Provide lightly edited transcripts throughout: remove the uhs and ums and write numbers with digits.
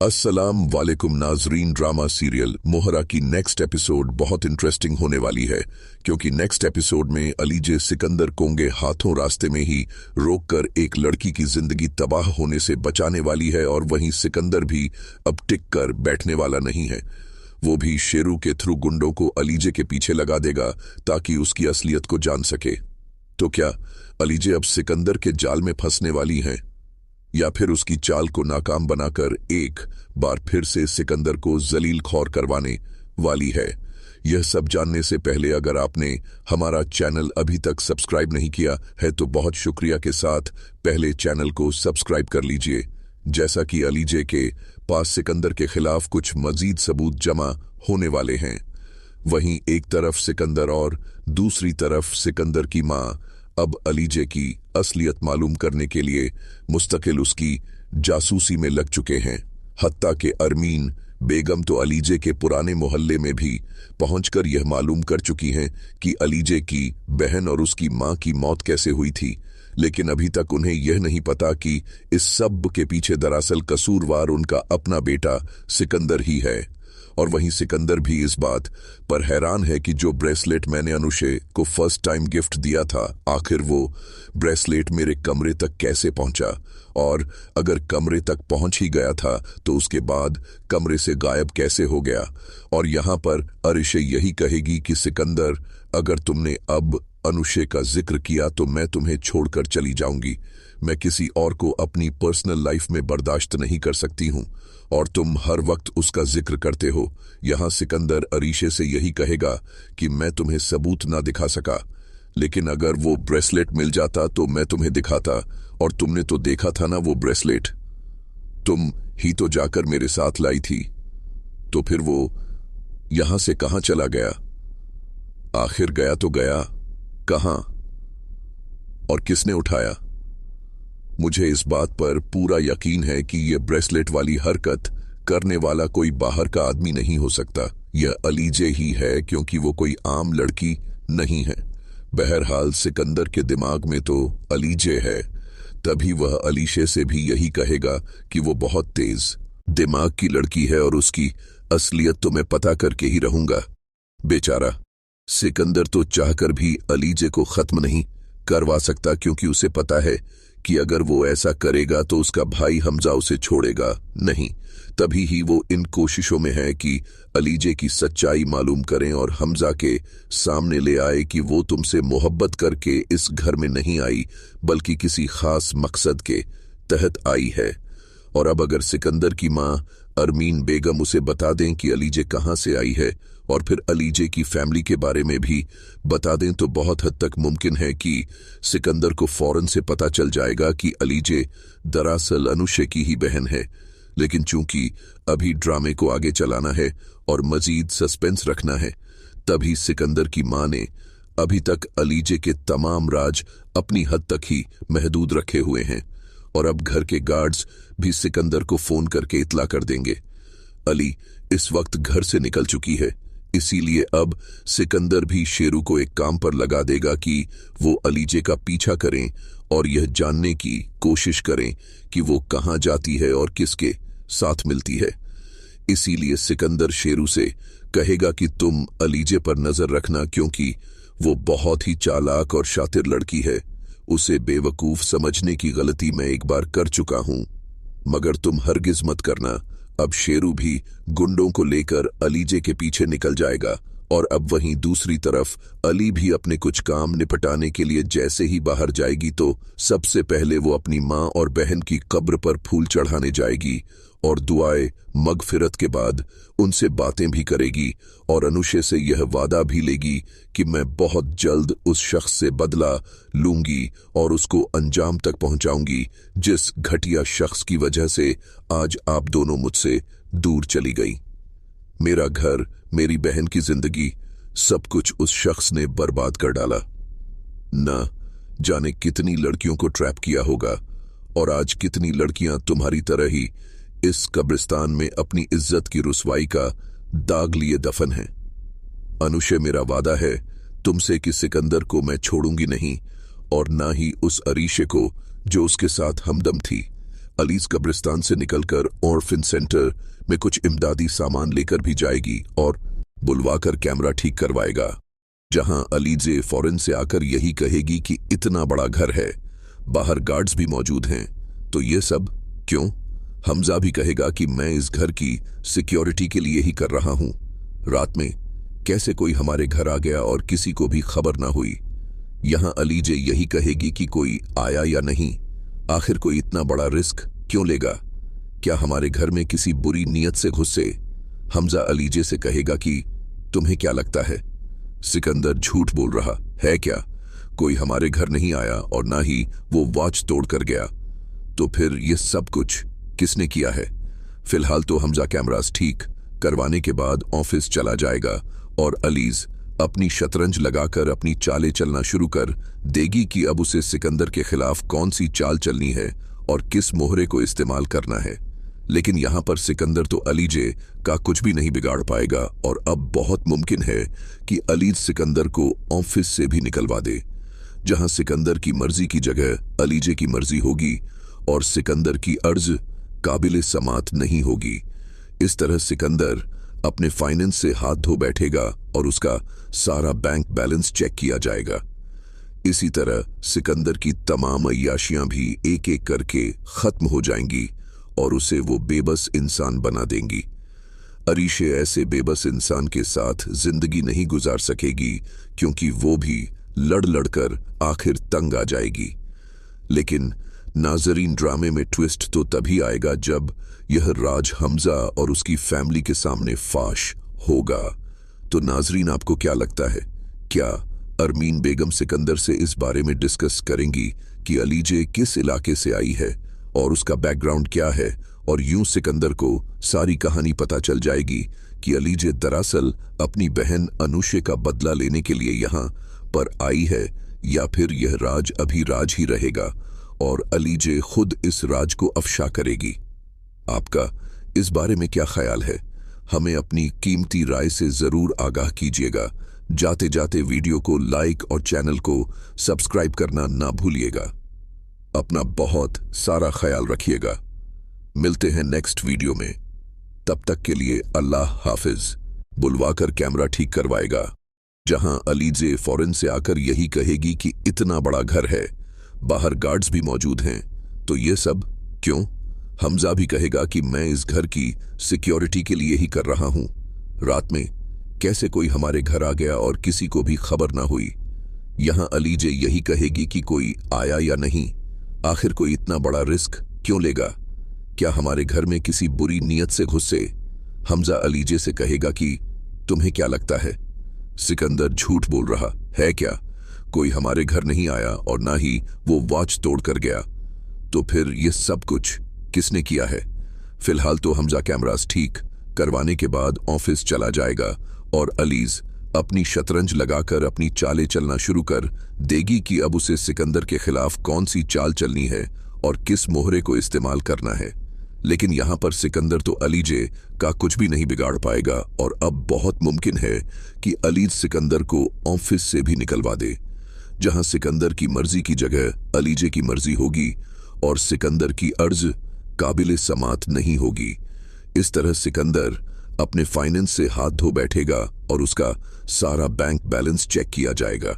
अस्सलाम वालेकुम नाजरीन। ड्रामा सीरियल मोहरा की नेक्स्ट एपिसोड बहुत इंटरेस्टिंग होने वाली है, क्योंकि नेक्स्ट एपिसोड में अलीजे सिकंदर कोंगे हाथों रास्ते में ही रोककर एक लड़की की जिंदगी तबाह होने से बचाने वाली है, और वहीं सिकंदर भी अब टिक कर बैठने वाला नहीं है। वो भी शेरू के थ्रू गुंडों को अलीजे के पीछे लगा देगा ताकि उसकी असलियत को जान सके। तो क्या अलीजे अब सिकंदर के जाल में फंसने वाली हैं, या फिर उसकी चाल को नाकाम बनाकर एक बार फिर से सिकंदर को जलील खौर करवाने वाली है? यह सब जानने से पहले अगर आपने हमारा चैनल अभी तक सब्सक्राइब नहीं किया है तो बहुत शुक्रिया के साथ पहले चैनल को सब्सक्राइब कर लीजिए। जैसा कि अलीजे के पास सिकंदर के खिलाफ कुछ मजीद सबूत जमा होने वाले हैं, वहीं एक तरफ सिकंदर और दूसरी तरफ सिकंदर की मां अब अलीजे की असलियत मालूम करने के लिए मुस्तकिल उसकी जासूसी में लग चुके हैं। हत्ता के अरमीन बेगम तो अलीजे के पुराने मोहल्ले में भी पहुंचकर यह मालूम कर चुकी हैं कि अलीजे की बहन और उसकी मां की मौत कैसे हुई थी, लेकिन अभी तक उन्हें यह नहीं पता कि इस सब के पीछे दरअसल कसूरवार उनका अपना बेटा सिकंदर ही है। और वहीं सिकंदर भी इस बात पर हैरान है कि जो ब्रेसलेट मैंने अनुषे को फर्स्ट टाइम गिफ्ट दिया था, आखिर वो ब्रेसलेट मेरे कमरे तक कैसे पहुंचा, और अगर कमरे तक पहुंच ही गया था तो उसके बाद कमरे से गायब कैसे हो गया। और यहां पर अरिशे यही कहेगी कि सिकंदर, अगर तुमने अब अनुषे का जिक्र किया तो मैं तुम्हें छोड़कर चली जाऊंगी। मैं किसी और को अपनी पर्सनल लाइफ में बर्दाश्त नहीं कर सकती हूं, और तुम हर वक्त उसका जिक्र करते हो। यहां सिकंदर अरीशे से यही कहेगा कि मैं तुम्हें सबूत ना दिखा सका, लेकिन अगर वो ब्रेसलेट मिल जाता तो मैं तुम्हें दिखाता, और तुमने तो देखा था ना वो ब्रेसलेट, तुम ही तो जाकर मेरे साथ लाई थी। तो फिर वो यहां से कहां चला गया? आखिर गया तो गया कहां, और किसने उठाया? मुझे इस बात पर पूरा यकीन है कि यह ब्रेसलेट वाली हरकत करने वाला कोई बाहर का आदमी नहीं हो सकता। यह अलीजे ही है, क्योंकि वो कोई आम लड़की नहीं है। बहरहाल सिकंदर के दिमाग में तो अलीजे है, तभी वह अलीशे से भी यही कहेगा कि वो बहुत तेज दिमाग की लड़की है और उसकी असलियत तो मैं पता करके ही रहूंगा। बेचारा सिकंदर तो चाहकर भी अलीजे को खत्म नहीं करवा सकता, क्योंकि उसे पता है कि अगर वो ऐसा करेगा तो उसका भाई हमजा उसे छोड़ेगा नहीं। तभी ही वो इन कोशिशों में है कि अलीजे की सच्चाई मालूम करें और हमजा के सामने ले आए कि वो तुमसे मोहब्बत करके इस घर में नहीं आई, बल्कि किसी खास मकसद के तहत आई है। और अब अगर सिकंदर की मां अरमीन बेगम उसे बता दें कि अलीजे कहां से आई है, और फिर अलीजे की फैमिली के बारे में भी बता दें, तो बहुत हद तक मुमकिन है कि सिकंदर को फौरन से पता चल जाएगा कि अलीजे दरअसल अनुषे की ही बहन है। लेकिन चूंकि अभी ड्रामे को आगे चलाना है और मजीद सस्पेंस रखना है, तभी सिकंदर की मां ने अभी तक अलीजे के तमाम राज अपनी हद तक ही महदूद रखे हुए हैं, और अब घर के गार्ड्स भी सिकंदर को फोन करके इतला कर देंगे। अली इस वक्त घर से निकल चुकी है, इसीलिए अब सिकंदर भी शेरू को एक काम पर लगा देगा कि वो अलीजे का पीछा करें और यह जानने की कोशिश करें कि वो कहां जाती है और किसके साथ मिलती है। इसीलिए सिकंदर शेरू से कहेगा कि तुम अलीजे पर नजर रखना, क्योंकि वो बहुत ही चालाक और शातिर लड़की है। उसे बेवकूफ समझने की गलती मैं एक बार कर चुका हूं, मगर तुम हरगिज मत करना। अब शेरू भी गुंडों को लेकर अलीजे के पीछे निकल जाएगा, और अब वहीं दूसरी तरफ अली भी अपने कुछ काम निपटाने के लिए जैसे ही बाहर जाएगी तो सबसे पहले वो अपनी मां और बहन की कब्र पर फूल चढ़ाने जाएगी, और दुआए मगफिरत के बाद उनसे बातें भी करेगी, और अनुषे से यह वादा भी लेगी कि मैं बहुत जल्द उस शख्स से बदला लूंगी और उसको अंजाम तक पहुंचाऊंगी जिस घटिया शख्स की वजह से आज आप दोनों मुझसे दूर चली गई। मेरा घर, मेरी बहन की जिंदगी, सब कुछ उस शख्स ने बर्बाद कर डाला। न जाने कितनी लड़कियों को ट्रैप किया होगा, और आज कितनी लड़कियां तुम्हारी तरह ही इस कब्रिस्तान में अपनी इज्जत की रुसवाई का दाग लिए दफन हैं। अनुषे, मेरा वादा है तुमसे कि सिकंदर को मैं छोड़ूंगी नहीं, और ना ही उस अरीशे को जो उसके साथ हमदम थी। अलीज कब्रिस्तान से निकलकर ऑर्फिन सेंटर में कुछ इमदादी सामान लेकर भी जाएगी और बुलवाकर कैमरा ठीक करवाएगा, जहां अलीजे फौरन से आकर यही कहेगी कि इतना बड़ा घर है, बाहर गार्ड्स भी मौजूद हैं, तो ये सब क्यों? हमजा भी कहेगा कि मैं इस घर की सिक्योरिटी के लिए ही कर रहा हूं। रात में कैसे कोई हमारे घर आ गया और किसी को भी खबर ना हुई। यहां अलीजे यही कहेगी कि कोई आया या नहीं, आखिर कोई इतना बड़ा रिस्क क्यों लेगा? क्या हमारे घर में किसी बुरी नीयत से घुसे? हमजा अलीजे से कहेगा कि तुम्हें क्या लगता है, सिकंदर झूठ बोल रहा है क्या? कोई हमारे घर नहीं आया और ना ही वो वॉच तोड़ कर गया, तो फिर ये सब कुछ किसने किया है? फिलहाल तो हमजा कैमरास ठीक करवाने के बाद ऑफिस चला जाएगा और अलीज अपनी शतरंज लगाकर अपनी चालें चलना शुरू कर देगी कि अब उसे सिकंदर के खिलाफ कौन सी चाल चलनी है और किस मोहरे को इस्तेमाल करना है। लेकिन यहां पर सिकंदर तो अलीजे का कुछ भी नहीं बिगाड़ पाएगा और अब बहुत मुमकिन है कि अलीज सिकंदर को ऑफिस से भी निकलवा दे, जहां सिकंदर की मर्जी की जगह अलीजे की मर्जी होगी और सिकंदर की अर्ज काबिले समात नहीं होगी। इस तरह सिकंदर अपने फाइनेंस से हाथ धो बैठेगा और उसका सारा बैंक बैलेंस चेक किया जाएगा। इसी तरह सिकंदर की तमाम अय्याशियां भी एक एक करके खत्म हो जाएंगी और उसे वो बेबस इंसान बना देंगी। अरीशे ऐसे बेबस इंसान के साथ जिंदगी नहीं गुजार सकेगी, क्योंकि वो भी लड़ लड़कर आखिर तंग आ जाएगी। लेकिन नाजरीन, ड्रामे में ट्विस्ट तो तभी आएगा जब यह राज हमजा और उसकी फैमिली के सामने फाश होगा। तो नाजरीन, आपको क्या लगता है, क्या अरमीन बेगम सिकंदर से इस बारे में डिस्कस करेंगी कि अलीजे किस इलाके से आई है और उसका बैकग्राउंड क्या है, और यूं सिकंदर को सारी कहानी पता चल जाएगी कि अलीजे दरअसल अपनी बहन अनुषे का बदला लेने के लिए यहां पर आई है, या फिर यह राज अभी राज ही रहेगा और अलीजे खुद इस राज को अफशा करेगी। आपका इस बारे में क्या ख्याल है? हमें अपनी कीमती राय से जरूर आगाह कीजिएगा। जाते जाते वीडियो को लाइक और चैनल को सब्सक्राइब करना ना भूलिएगा। अपना बहुत सारा ख्याल रखिएगा। मिलते हैं नेक्स्ट वीडियो में, तब तक के लिए अल्लाह हाफिज। बुलवाकर कैमरा ठीक करवाएगा, जहां अलीजे फौरन से आकर यही कहेगी कि इतना बड़ा घर है, बाहर गार्ड्स भी मौजूद हैं, तो ये सब क्यों? हमजा भी कहेगा कि मैं इस घर की सिक्योरिटी के लिए ही कर रहा हूं। रात में कैसे कोई हमारे घर आ गया और किसी को भी खबर ना हुई। यहां अलीजे यही कहेगी कि कोई आया या नहीं, आखिर कोई इतना बड़ा रिस्क क्यों लेगा? क्या हमारे घर में किसी बुरी नीयत से घुसे? हमजा अलीजे से कहेगा कि तुम्हें क्या लगता है, सिकंदर झूठ बोल रहा है क्या? कोई हमारे घर नहीं आया और ना ही वो वॉच तोड़ कर गया, तो फिर ये सब कुछ किसने किया है? फिलहाल तो हमजा कैमरास ठीक करवाने के बाद ऑफिस चला जाएगा और अलीज अपनी शतरंज लगाकर अपनी चालें चलना शुरू कर देगी कि अब उसे सिकंदर के खिलाफ कौन सी चाल चलनी है और किस मोहरे को इस्तेमाल करना है। लेकिन यहां पर सिकंदर तो अलीजे का कुछ भी नहीं बिगाड़ पाएगा और अब बहुत मुमकिन है कि अलीज सिकंदर को ऑफिस से भी निकलवा दे, जहां सिकंदर की मर्जी की जगह अलीजे की मर्जी होगी और सिकंदर की अर्ज काबिले समात नहीं होगी। इस तरह सिकंदर अपने फाइनेंस से हाथ धो बैठेगा और उसका सारा बैंक बैलेंस चेक किया जाएगा।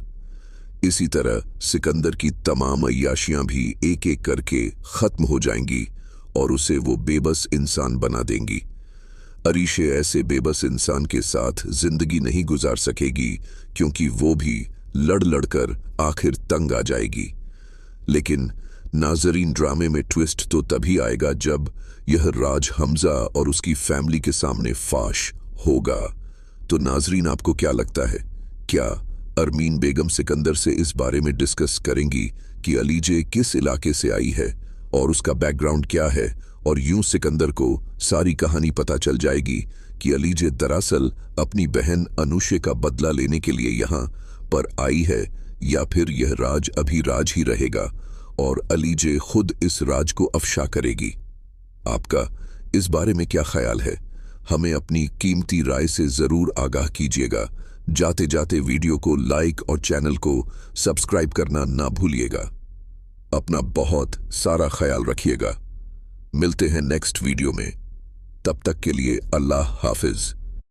इसी तरह सिकंदर की तमाम अय्याशियां भी एक एक करके खत्म हो जाएंगी और उसे वो बेबस इंसान बना देंगी। अरीशे ऐसे बेबस इंसान के साथ जिंदगी नहीं गुजार सकेगी, क्योंकि वो भी लड़ लड़कर आखिर तंग आ जाएगी। लेकिन नाजरीन, ड्रामे में ट्विस्ट तो तभी आएगा जब यह राज हमजा और उसकी फैमिली के सामने फाश होगा। तो नाजरीन, आपको क्या लगता है, क्या अरमीन बेगम सिकंदर से इस बारे में डिस्कस करेंगी कि अलीजे किस इलाके से आई है और उसका बैकग्राउंड क्या है, और यूं सिकंदर को सारी कहानी पता चल जाएगी कि अलीजे दरअसल अपनी बहन अनुषे का बदला लेने के लिए यहां पर आई है, या फिर यह राज अभी राज ही रहेगा और अलीजे खुद इस राज को अफशा करेगी। आपका इस बारे में क्या ख्याल है? हमें अपनी कीमती राय से जरूर आगाह कीजिएगा। जाते जाते वीडियो को लाइक और चैनल को सब्सक्राइब करना ना भूलिएगा। अपना बहुत सारा ख्याल रखिएगा। मिलते हैं नेक्स्ट वीडियो में। तब तक के लिए अल्लाह हाफिज।